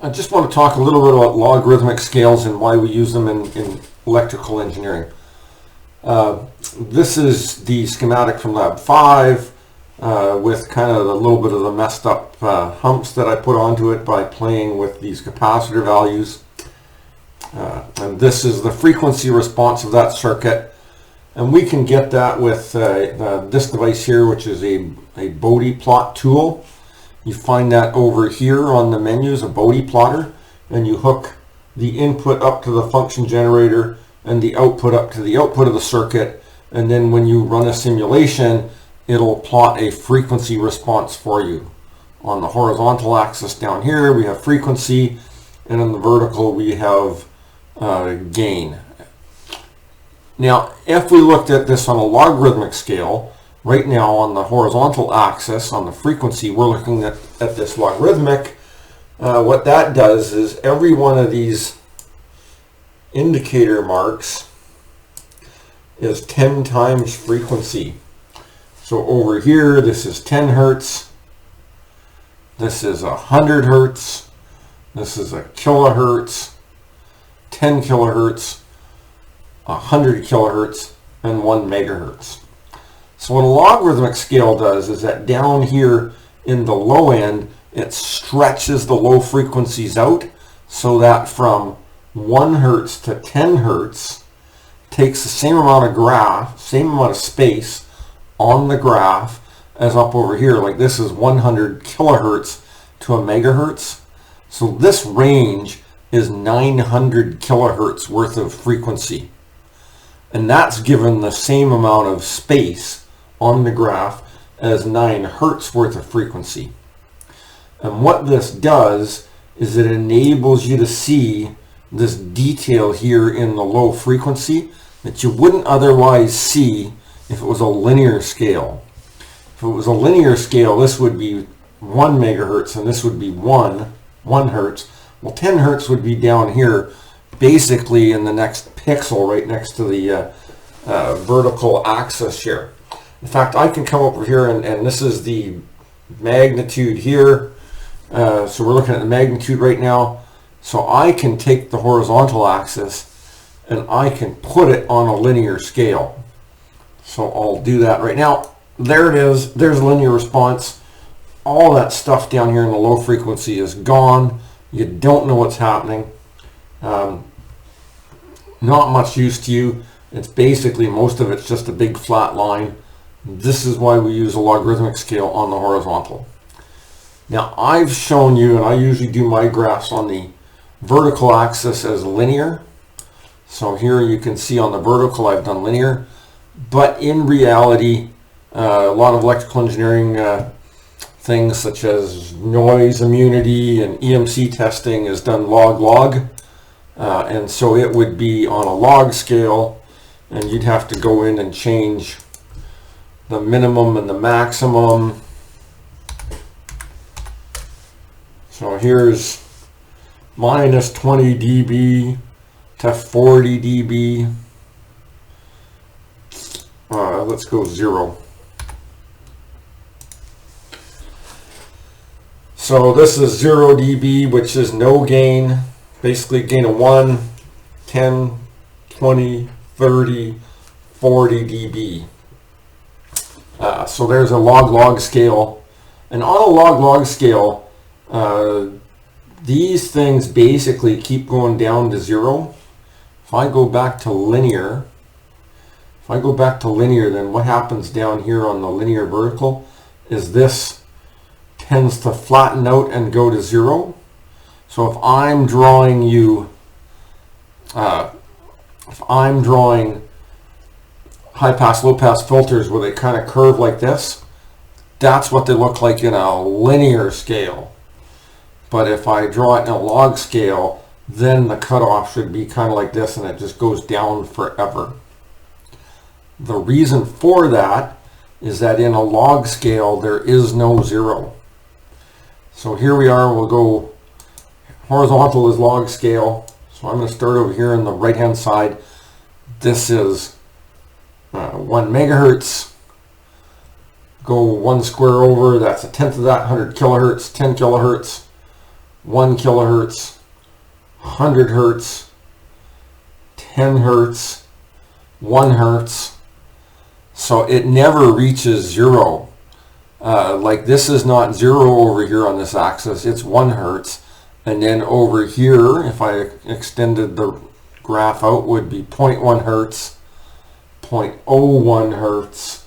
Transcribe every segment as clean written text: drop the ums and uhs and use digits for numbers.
I just want to talk a little bit about logarithmic scales and why we use them in electrical engineering. This is the schematic from Lab 5 with kind of a little bit of the messed up humps that I put onto it by playing with these capacitor values. And this is the frequency response of that circuit. And we can get that with this device here, which is a Bode plot tool. You find that over here on the menus, a Bode plotter, and you hook the input up to the function generator and the output up to the output of the circuit, and then when you run a simulation, it'll plot a frequency response for you. On the horizontal axis down here, we have frequency, and on the vertical, we have gain. Now, if we looked at this on a logarithmic scale, right now on the horizontal axis, on the frequency, we're looking at this logarithmic. What that does is every one of these indicator marks is 10 times frequency. So over here, this is 10 hertz, this is 100 hertz, this is a kilohertz, 10 kilohertz, 100 kilohertz, and 1 megahertz. So what a logarithmic scale does is that down here in the low end, it stretches the low frequencies out so that from 1 hertz to 10 hertz takes the same amount of graph, same amount of space on the graph as up over here. Like this is 100 kilohertz to a megahertz. So this range is 900 kilohertz worth of frequency. And that's given the same amount of space on the graph as 9 hertz worth of frequency. And what this does is it enables you to see this detail here in the low frequency that you wouldn't otherwise see if it was a linear scale. If it was a linear scale, this would be 1 megahertz and this would be 1 hertz. Well, 10 hertz would be down here, basically in the next pixel right next to the vertical axis here. In fact, I can come over here and this is the magnitude here. So we're looking at the magnitude right now. So I can take the horizontal axis and I can put it on a linear scale. So I'll do that right now. There it is. There's a linear response. All that stuff down here in the low frequency is gone. You don't know what's happening. Not much use to you. It's basically, most of it's just a big flat line. This is why we use a logarithmic scale on the horizontal. Now I've shown you, and I usually do my graphs on the vertical axis as linear. So here you can see on the vertical I've done linear, but in reality a lot of electrical engineering things such as noise immunity and EMC testing is done log-log, and so it would be on a log scale, and you'd have to go in and change the minimum and the maximum. So here's minus 20 dB to 40 dB. Let's go 0. So this is 0 dB, which is no gain, basically gain of 1, 10, 20, 30, 40 dB. So there's a log-log scale. And on a log-log scale, these things basically keep going down to 0. If I go back to linear, then what happens down here on the linear vertical is this tends to flatten out and go to 0. So if I'm drawing you, high-pass, low-pass filters where they kind of curve like this, that's what they look like in a linear scale. But if I draw it in a log scale, then the cutoff should be kind of like this, and it just goes down forever. The reason for that is that in a log scale, there is no 0. So here we are, we'll go horizontal is log scale. So I'm going to start over here on the right-hand side. This is 1 megahertz. Go 1 square over, that's a tenth of that, 100 kilohertz, 10 kilohertz, 1 kilohertz, 100 hertz, 10 hertz, 1 hertz. So it never reaches 0. Like this is not 0 over here on this axis, it's 1 hertz. And then over here, if I extended the graph out, would be 0.1 hertz, 0.01 hertz.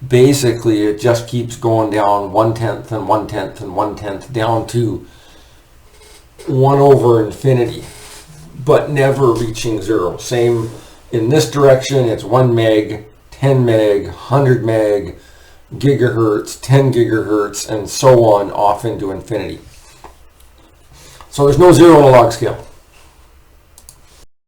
Basically, it just keeps going down 1/10 and 1/10 and 1/10 down to 1 over infinity, but never reaching 0. Same in this direction, it's 1 meg, 10 meg, 100 meg, gigahertz, 10 gigahertz, and so on off into infinity. So there's no 0 on a log scale.